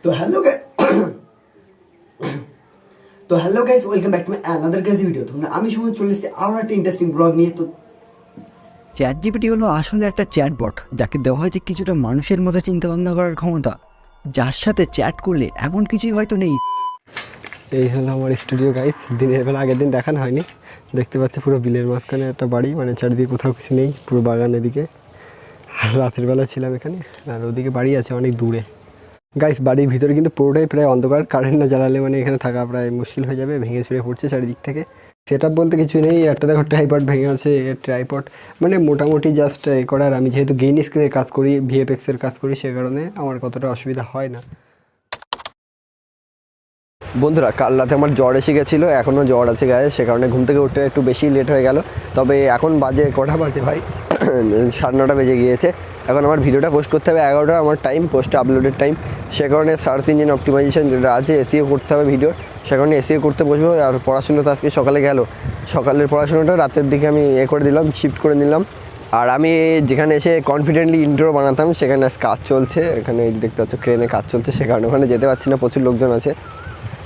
तो hello guys welcome back to my another crazy video. তোমরা আমি সুমন চলে এসেছি আরও একটা ইন্টারেস্টিং ব্লগ নিয়ে। তো চ্যাট জিপিটি হলো আসলে একটা চ্যাটবট যাকে দেওয়া হয়েছে কিছুটা মানুষের মতো চিন্তাভাবনা করার ক্ষমতা, যার সাথে চ্যাট করলে এমন কিছুই হয়তো নেই। এই হলো আমার স্টুডিও গাইস। দিনের বেলা আগের দিন দেখানো হয়নি, দেখতে পাচ্ছি পুরো বিলের মাঝখানে একটা বাড়ি, মানে চারিদিকে কোথাও কিছু নেই, পুরো বাগান এদিকে। আর রাতের বেলা ছিলাম এখানে, আর ওদিকে বাড়ি আছে অনেক দূরে। গাইস বাড়ির ভিতরে কিন্তু পুরোটাই প্রায় অন্ধকার, কারেন্ট না জ্বালালে মানে এখানে থাকা প্রায় মুশকিল হয়ে যাবে, ভেঙে ছুঁড়ে পড়ছে চারিদিক থেকে। সেট আপ বলতে কিছু নেই, একটা দেখো ট্রাইপড ভেঙে আছে, ট্রাইপড মানে মোটামুটি জাস্ট এ করার। আমি যেহেতু গ্রিন স্ক্রিনের কাজ করি, ভিএফএক্সের কাজ করি, সে কারণে আমার কতটা অসুবিধা হয় না। বন্ধুরা কাল রাতে আমার জ্বর এসে গেছিলো, এখনও জ্বর আছে গায়ে, সে কারণে ঘুম থেকে উঠতে একটু বেশি লেট হয়ে গেল। তবে এখন বাজে কটা বাজে ভাই 9:30 বেজে গিয়েছে। এখন আমার ভিডিওটা পোস্ট করতে হবে 11টা আমার টাইম, পোস্ট আপলোডের টাইম। সে কারণে সার্চ ইঞ্জিন অপটিমাইজেশন যেটা আছে, এসইও করতে হবে ভিডিওর, সে কারণে এসইও করতে বসবো। আর পড়াশুনো তো আজকে সকালে গেল, সকালের পড়াশুনোটা রাতের দিকে আমি করে দিলাম, শিফট করে নিলাম। আর আমি যেখানে এসে কনফিডেন্টলি ইন্ট্রো বানাতাম, সেখানে কাজ চলছে, এখানে দেখতে পাচ্ছ ক্রেনে কাজ চলছে, সে কারণে ওখানে যেতে পারছি না, প্রচুর লোকজন আছে।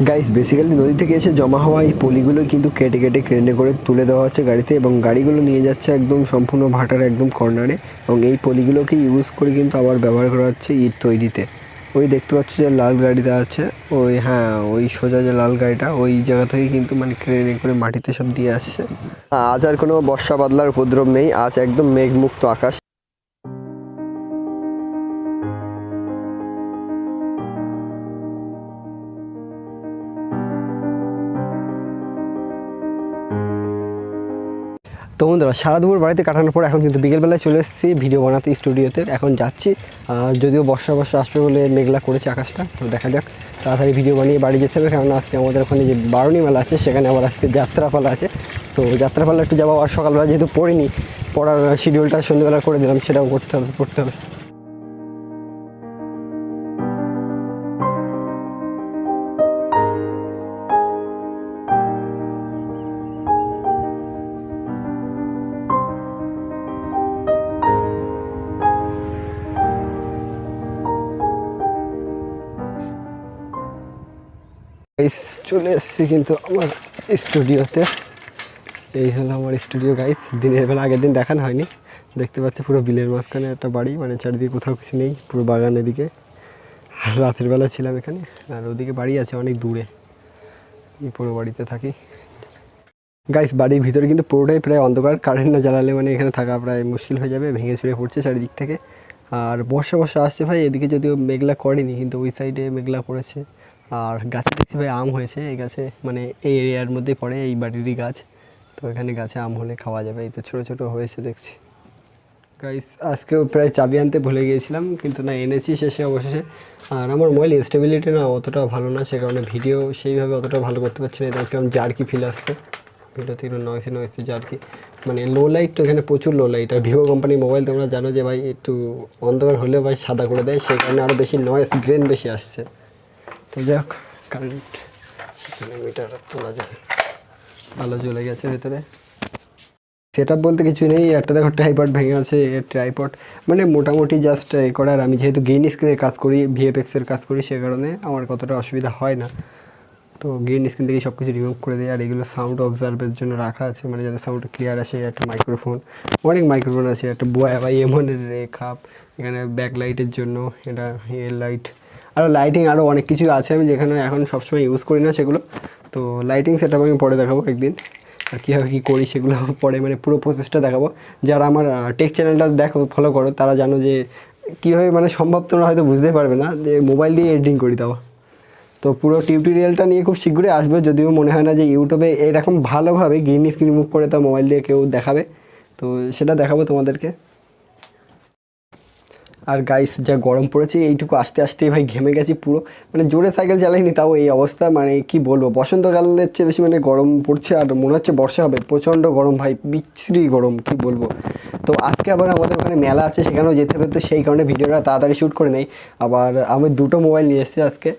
গাইস বেসিক্যালি নদী থেকে এসে জমা হওয়া এই পলিগুলো কিন্তু কেটে কেটে ক্রেনে করে তুলে দেওয়া হচ্ছে গাড়িতে, এবং গাড়িগুলো নিয়ে যাচ্ছে একদম সম্পূর্ণ ভাটার একদম কর্নারে, এবং এই পলিগুলোকে ইউজ করে কিন্তু আবার ব্যবহার করা হচ্ছে ইট তৈরিতে। ওই দেখতে পাচ্ছ যে লাল গাড়িটা আছে, ওই হ্যাঁ ওই সোজা যে লাল গাড়িটা, ওই জায়গা থেকে কিন্তু মানে ক্রেনে করে মাটিতে সব দিয়ে আসছে। আজ আর কোনো বর্ষা বাদলার উপদ্রব নেই, আজ একদম মেঘমুক্ত আকাশ। তো বন্ধুরা সারা দুপুর বাড়িতে কাটানোর পর এখন কিন্তু বিকেলবেলায় চলে এসেছি ভিডিও বানাতে স্টুডিওতে। এখন যাচ্ছি, যদিও বর্ষা আসবে বলে মেঘলা করেছে আকাশটা, তো দেখা যাক। তাড়াতাড়ি ভিডিও বানিয়ে বাড়ি যেতে হবে, কারণ আজকে আমাদের ওখানে যে বারুণী মেলা আছে, সেখানে আবার আজকে যাত্রাপালা আছে। তো যাত্রাপালা একটু যাবো, আর সকালবেলা যেহেতু পড়িনি, পড়ার শিডিউলটা সন্ধ্যেবেলা করে দিলাম, সেটাও পড়তে হবে। গাইস চলে এসেছি কিন্তু আমার স্টুডিওতে। এই হলো আমার স্টুডিও গাইস। দিনের বেলা আগের দিন দেখানো হয়নি, দেখতে পাচ্ছি পুরো বিলের মাঝখানে একটা বাড়ি, মানে চারিদিকে কোথাও কিছু নেই, পুরো বাগান এদিকে। আর রাতের বেলা ছিলাম এখানে, আর ওদিকে বাড়ি আছে অনেক দূরে, এই পুরো বাড়িতে থাকি। গাইস বাড়ির ভিতরে কিন্তু পুরোটাই প্রায় অন্ধকার, কারেন্ট না জ্বালালে মানে এখানে থাকা প্রায় মুশকিল হয়ে যাবে, ভেঙে ছুঁড়ে পড়ছে চারিদিক থেকে। আর বর্ষা আসছে ভাই, এদিকে যদিও মেঘলা করেনি, কিন্তু ওই সাইডে মেঘলা করেছে। আর গাছে দেখছি ভাই আম হয়েছে, এই গাছে মানে এই এরিয়ার মধ্যেই পড়ে, এই বাড়িরই গাছ। তো এখানে গাছে আম হলে খাওয়া যাবে, এই তো ছোটো ছোটো হয়েছে দেখছি। গাইস আজকেও প্রায় চাবি আনতে ভুলে গিয়েছিলাম, কিন্তু না এনেছি শেষে অবশেষে। আর আমার মোবাইল স্টেবিলিটি না অতটা ভালো না, সে কারণে ভিডিও সেইভাবে অতটা ভালো করতে পারছি না। এটা কেমন জার্কি ফিল আসছে, ভিডিওতে একটু নয়েসি জার্কি, মানে লো লাইট। তো এখানে প্রচুর লো লাইট, আর ভিভো কোম্পানির মোবাইল তোমরা জানো যে ভাই একটু অন্ধকার হলেও ভাই সাদা করে দেয়, সেই কারণে আরও বেশি নয়েস গ্রেন বেশি আসছে। তো যাই হোক, কারেন্ট এখানে মিটার তোলা যায়, আলো জ্বলে গেছে ভেতরে। সেট আপ বলতে কিছু নেই, একটা দেখো ট্রাইপড ভেঙে আছে, ট্রাইপড মানে মোটামুটি জাস্ট এ করার। আমি যেহেতু গ্রিন স্ক্রিনের কাজ করি, ভিএফএক্সের কাজ করি, সে কারণে আমার কতটা অসুবিধা হয় না। তো গ্রিন স্ক্রিন থেকে সব কিছু রিমুভ করে দিই। আর এগুলো সাউন্ড অবজার্ভের জন্য রাখা আছে, মানে যাতে সাউন্ডটা ক্লিয়ার আসে। একটা মাইক্রোফোন, অনেক মাইক্রোফোন আছে, একটা এমনের খাপ, এখানে ব্যাক লাইটের জন্য, এটা হেড লাইট, আরও লাইটিং, আরও অনেক কিছু আছে আমি যেখানে এখন সবসময় ইউজ করি না সেগুলো। তো লাইটিং সেট আপ আমি পরে দেখাবো একদিন, আর কীভাবে কী করি সেগুলো পরে, মানে পুরো প্রসেসটা দেখাবো। যারা আমার টেক চ্যানেলটা দেখো, ফলো করো, তারা জানো যে কীভাবে মানে সম্ভব, তোমরা হয়তো বুঝতে পারবে না যে মোবাইল দিয়ে এডিটিং করি দেওয়া। তো পুরো টিউটোরিয়ালটা নিয়ে খুব শীঘ্রই আসবে, যদিও মনে হয় না যে ইউটিউবে এরকম ভালোভাবে গ্রিন স্ক্রিন রিমুভ করে তা মোবাইল দিয়ে কেউ দেখাবে, তো সেটা দেখাবো তোমাদেরকে। আর গাইস যা গরম পড়েছে, এইটুকু আসতেই ভাই ঘেমে গেছি পুরো, মানে জোরে সাইকেল চালাইনি তাও এই অবস্থা। মানে কি বলবো, বসন্তকালের চেয়ে বেশি মানে গরম পড়ছে, আর মনে হচ্ছে বর্ষা হবে, প্রচণ্ড গরম ভাই, বিচ্ছিরি গরম, কি বলবো। তো আজকে আবার আমাদের ওখানে মেলা আছে, সেখানেও যেতে হবে, তো সেই কারণে ভিডিওটা তাড়াতাড়ি শ্যুট করে নেই। আবার আমি দুটো মোবাইল নিয়ে এসেছি আজকে।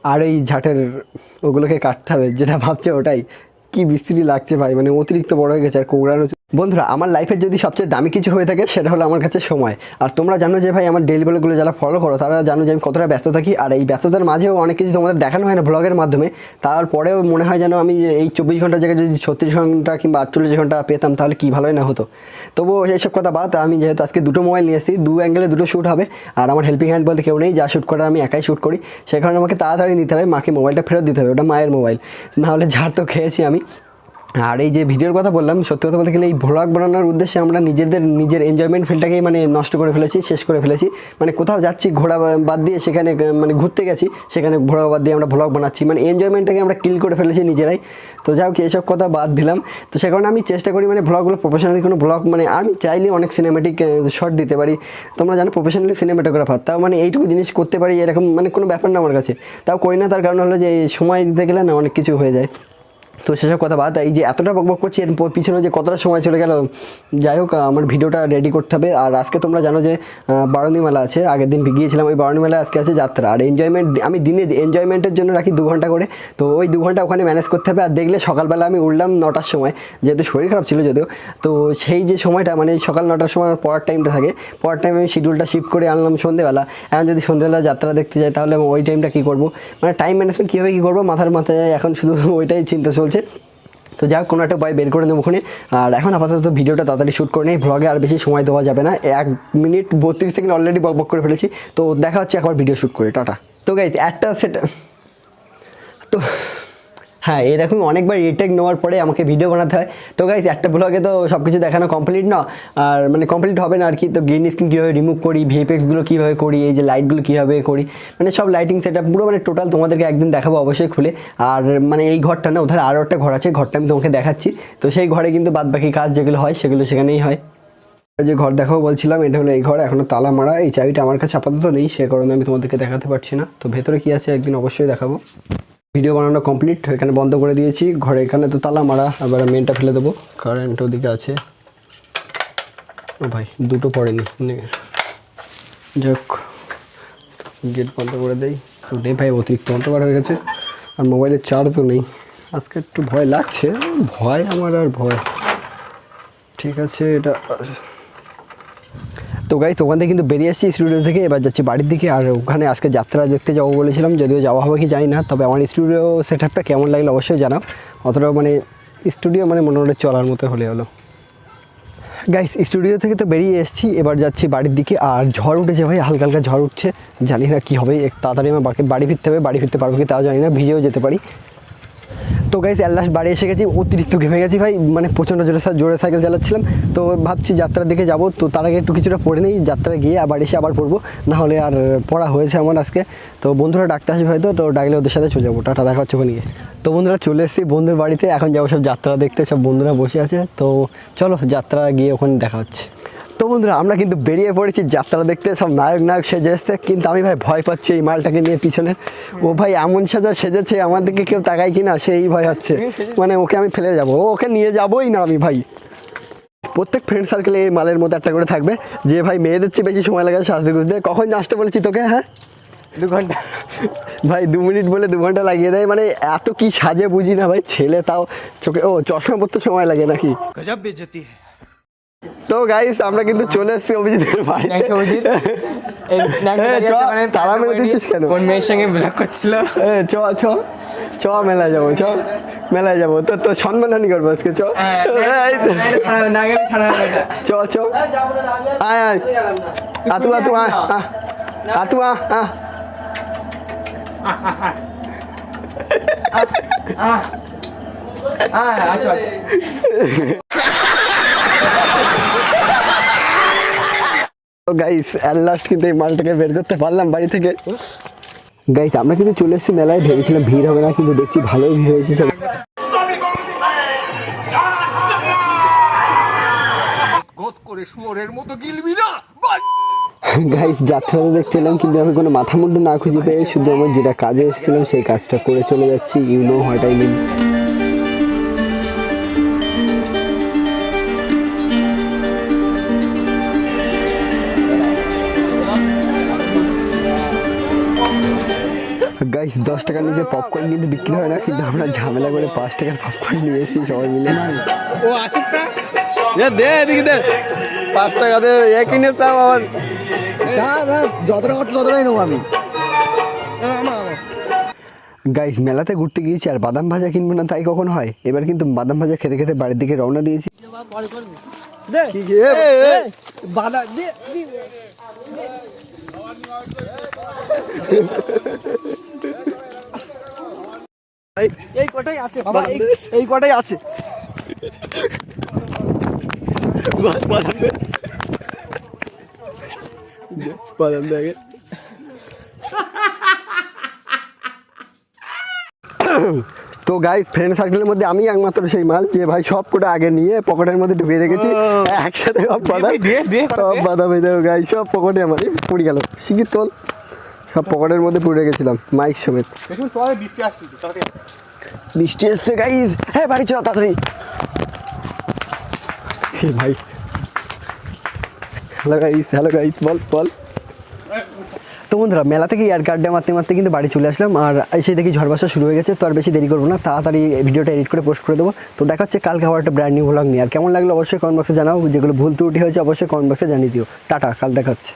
আর এই ঝাঁটের ওগুলোকে কাটতে হবে, যেটা ভাবছে ওটাই, কি বিশ্রী লাগছে ভাই, মানে অতিরিক্ত বড় হয়ে গেছে। আর কোঁকড়ানো বন্ধুরা, আমার লাইফের যদি সবচেয়ে দামি কিছু হয়ে থাকে সেটা হলো আমার কাছে সময়। আর তোমরা জানো যে ভাই আমার ডেইলি ব্লগগুলো যারা ফলো করো তারা জানো যে আমি কতটা ব্যস্ত থাকি। আর এই ব্যস্ততার মাঝেও অনেক কিছু তোমাদের দেখানো হয় না ব্লগের মাধ্যমে। তারপরেও মনে হয় যেন আমি এই 24 ঘন্টার জায়গায় যদি 36 ঘন্টা কিংবা 48 ঘন্টা পেতাম তাহলে কী ভালোই না হতো। তবুও এইসব কথা বাদ, আমি যেহেতু আজকে দুটো মোবাইল নিয়ে এসেছি, 2 অ্যাঙ্গেলে 2টো শ্যুট হবে। আর আমার হেল্পিং হ্যান্ড বলতে কেউ নেই, যা শ্যুট করার আমি একাই শ্যুট করি। সেই কারণে আমাকে তাড়াতাড়ি নিতে হবে, মাকে মোবাইলটা ফেরত দিতে হবে, ওটা মায়ের মোবাইল, নাহলে ঝাড় তো খেয়েছি আমি। আর এই যে ভিডিওর কথা বললাম, সত্যি কথা বলতে গেলে এই ভ্লগ বানানোর উদ্দেশ্যে আমরা নিজের এনজয়মেন্ট ফিলটাকেই মানে নষ্ট করে ফেলেছি, শেষ করে ফেলেছি। মানে কোথাও যাচ্ছি ঘোরা বাদ দিয়ে, সেখানে মানে ঘুরতে গেছি, সেখানে ঘোরা বাদ দিয়ে আমরা ভ্লগ বানাচ্ছি, মানে এনজয়মেন্টটাকে আমরা কিল করে ফেলেছি নিজেরাই। তো যাই হোক, এইসব কথা বাদ দিলাম। তো সে কারণে আমি চেষ্টা করি মানে ভ্লগগুলো প্রফেশনালি কোনো ভ্লগ, মানে আমি চাইলে অনেক সিনেমেটিক শট দিতে পারি। তোমরা জানো প্রফেশনালি সিনেমাটোগ্রাফার, তাও মানে এইটুকু জিনিস করতে পারি এরকম মানে কোনো ব্যাপার না আমার কাছে। তাও করি না, তার কারণ হলো যে সময় দিতে গেলে না অনেক কিছু হয়ে যায়। তো সেসব কথা বাদ, এই যে এতটা বকবক করছি এর পিছনে যে কতটা সময় চলে গেল। যাই হোক, আমার ভিডিওটা রেডি করতে হবে। আর আজকে তোমরা জানো যে বারণী মেলা আছে, আগের দিন গিয়েছিলাম ওই বারণী মেলায়, আজকে আছে যাত্রা। আর এনজয়মেন্ট আমি দিনে এনজয়মেন্টের জন্য রাখি 2 ঘন্টা করে, তো ওই 2 ঘন্টা ওখানে ম্যানেজ করতে হবে। আর দেখলে সকালবেলা আমি উঠলাম 9টার সময়, যেহেতু শরীর খারাপ ছিল যদিও। তো সেই যে সময়টা মানে সকাল 9টার সময় আমার পড়ার টাইমটা থাকে, পড়ার টাইমে আমি শিডিউলটা শিফট করে আনলাম সন্ধ্যেবেলা। এখন যদি সন্ধ্যেবেলা যাত্রা দেখতে যাই তাহলে ওই টাইমটা কী করবো, মানে টাইম ম্যানেজমেন্ট কীভাবে কী করবো মাথায় এখন শুধু ওইটাই চিন্তা চলছে। তো যাক, কোনো একটা উপায় বের করে দেবো ওখানে। আর এখন আপাতত ভিডিওটা তাড়াতাড়ি শ্যুট করে নেই, ভ্লগে আর বেশি সময় দেওয়া যাবে না। 1 মিনিট 32 সেকেন্ড অলরেডি বক করে ফেলেছি। তো দেখা হচ্ছে একবার ভিডিও শ্যুট করে, টাটা। তো গাইজ একটা তো হ্যাঁ, এরকম অনেকবার রিটেক নেওয়ার পরে আমাকে ভিডিও বানাতে হয়। তো গাইজ একটা ব্লগে তো সব কিছু দেখানো কমপ্লিট না, আর মানে কমপ্লিট হবে না আর কি। তো গ্রিন স্ক্রিন কীভাবে রিমুভ করি, ভিএফএক্সগুলো কীভাবে করি, এই যে লাইটগুলো কীভাবে করি, মানে সব লাইটিং সেট আপ পুরো মানে টোটাল তোমাদেরকে একদিন দেখাবো অবশ্যই খুলে। আর মানে এই ঘরটা না, ওধারে আরও একটা ঘর আছে, ঘরটা আমি তোমাকে দেখাচ্ছি। তো সেই ঘরে কিন্তু বাদ বাকি কাজ যেগুলো হয় সেগুলো সেখানেই হয়। যে ঘর দেখাবো বলছিলাম, এটা হলো এই ঘর, এখনও তালা মারা। এই চাবিটা আমার কাছে আপাতত নেই, সে কারণে আমি তোমাদেরকে দেখাতে পারছি না। তো ভেতরে কী আছে একদিন অবশ্যই দেখাবো। ভিডিও বানানো কমপ্লিট, এখানে বন্ধ করে দিয়েছি ঘরে, এখানে তো তালা মারা। আবার মেনটা ফেলে দেবো, কারেন্ট ওদিকে আছে। ও ভাই, দুটো পড়েনি, যাক গেট বন্ধ করে দেই। রে ভাই, অতিরিক্ত অন্ধকার হয়ে গেছে, আর মোবাইলের চার্জও নেই। আজকে একটু ভয় লাগছে, ভয় আমার আর ভয়। ঠিক আছে, এটা তো গাইস ওখান থেকে কিন্তু বেরিয়ে আসছি স্টুডিও থেকে, এবার যাচ্ছি বাড়ির দিকে। আর ওখানে আজকে যাত্রা দেখতে যাবো বলেছিলাম, যদিও যাওয়া হবে কি জানি না। তবে আমার স্টুডিও সেট আপটা কেমন লাগলো অবশ্যই জানাও। অতটাও মানে স্টুডিও মানে মোটামুটি চলার মতো হলে হলো। গাইস স্টুডিও থেকে তো বেরিয়ে এসেছি, এবার যাচ্ছি বাড়ির দিকে। আর ঝড় উঠেছে ভাই, হালকা হালকা ঝড় উঠছে, জানি না কী হবে। তাড়াতাড়ি আমার বাড়ি ফিরতে হবে, বাড়ি ফিরতে পারবো কি তাও জানি না, ভিজেও যেতে পারি। তো গাইস লাস্ট বাড়ি এসে গেছি, অতিরিক্ত ঘেমে গেছি ভাই, মানে প্রচণ্ড জোরে সাইকেল চালাচ্ছিলাম। তো ভাবছি যাত্রার দিকে যাব, তো তার আগে একটু কিছুটা পড়ে নেই, যাত্রা গিয়ে আবার এসে আবার পড়বো, না হলে আর পড়া হয়েছে আমার আজকে। তো বন্ধুরা ডাকতে আসবে হয়তো, তো ডাকলে ওদের সাথে চলে যাবো, টাটা, দেখা হচ্ছে ওখানে গিয়ে। তো বন্ধুরা চলে এসেছি বন্ধুর বাড়িতে, এখন যাবো সব যাত্রা দেখতে, সব বন্ধুরা বসে আছে। তো চলো যাত্রা গিয়ে ওখানে দেখা হচ্ছে। তো বন্ধুরা আমরা কিন্তু বেরিয়ে পড়েছি যাত্রা দেখতে, সব নায়ক সেজে এসছে। কিন্তু আমি ভাই ভয় পাচ্ছি এই মালটাকে নিয়ে পিছনে। ও ভাই এমন সেজেছে, আমার দিকে কেউ তাকায় কিনা সেই ভয় হচ্ছে, মানে ওকে আমি ফেলে যাবো, ওকে নিয়ে যাবোই না আমি ভাই। প্রত্যেক ফ্রেন্ড সার্কেলে এই মালের মতো একটা করে থাকবে, যে ভাই মেয়েদের চেয়ে বেশি সময় লাগে সাজতে গুজতে। কখন আসতে বলেছি তোকে? হ্যাঁ 2 ঘন্টা ভাই, 2 মিনিট বলে 2 ঘন্টা লাগিয়ে দেয়, মানে এত কি সাজে বুঝি না ভাই, ছেলে তাও চোখে চশমা পরতে সময় লাগে নাকি। গজব বেইজ্জতি। তো গাইস আমরা কিন্তু চলে এসেছি অভিজিতের বাড়িতে। তারা মেরে দিচ্ছিস কেন? কোন মেয়ের সঙ্গে ব্লগ করছিল? চ মেলায় যাবো, মেলায় যাবো। তো সম্মানহানি করবো আজকে, চ আয় আতু গাইস অ্যাট লাস্ট কিন্তু এই মালটাকে বের করতে পারলাম বাড়ি থেকে। গাইস আমরা কিন্তু চলে এসেছি মেলায়, ভেবেছিলাম ভিড় হবে না, কিন্তু দেখছি ভালোই ভিড় হয়েছে। গাইস যাত্রা তো দেখতে এলাম, কিন্তু আমি কোনো মাথা মুন্ডু না খুঁজে পেয়ে শুধু আমার যেটা কাজে এসেছিলাম সেই কাজটা করে চলে যাচ্ছি। You know what I mean. Guys 10 টাকার নিচে পপকর্ন কিন্তু বিক্রি হয় না, কিন্তু আমরা ঝামেলা করে 5 টাকার পপকর্ন নিয়ে এসেছি সবাই মিলে। ও আসুক না। দে এদিকে দে 5 টাকা দে কিনে তাও আবার যতটা কত ততটাই নেবো আমি। গাইস মেলাতে ঘুরতে গিয়েছি আর বাদাম ভাজা কিনবো না তাই কখন হয়। এবার কিন্তু বাদাম ভাজা খেতে খেতে বাড়ির দিকে রওনা দিয়েছি। এই কটাই আছে বাবা, এই কটাই আছে। বাদাম দেখে তো গাইস ফ্রেন্ড সার্কেলের মধ্যে আমি একমাত্র সেই মাল যে ভাই সব কটা আগে নিয়ে পকেটের মধ্যে ঢুকিয়ে রেখেছি একসাথে। সব বাদাম এই দেখো গাইস সব পকেটে আমার পড়ে গেল। শিগগির তোল, সব পকেটের মধ্যে পুড়ে রেখেছিলাম মাইক সমেত। বৃষ্টি এসছে গাইস, হ্যাঁ বাড়ি চল তাড়াতাড়ি। ভাই হ্যালো গাইস বল বল। তো বন্ধুরা মেলা থেকে এয়ার কার্ডে মারতে মারতে কিন্তু বাড়ি চলে আসলাম আর এসে দেখি ঝড় বর্ষা শুরু হয়ে গেছে। তো আর বেশি দেরি করবো না, তাড়াতাড়ি ভিডিওটা এডিট করে পোস্ট করে দেবো। তো দেখা হচ্ছে কালকে আবার একটা ব্র্যান্ড নিউ ভ্লগ নিয়ে। আর কেমন লাগলো অবশ্যই কমেন্ট বক্সে জানাও, যেগুলো ভুল ত্রুটি হয়েছে অবশ্যই কমেন্ট বক্সে জানিয়ে দিও। টাটা, কাল দেখা হচ্ছে।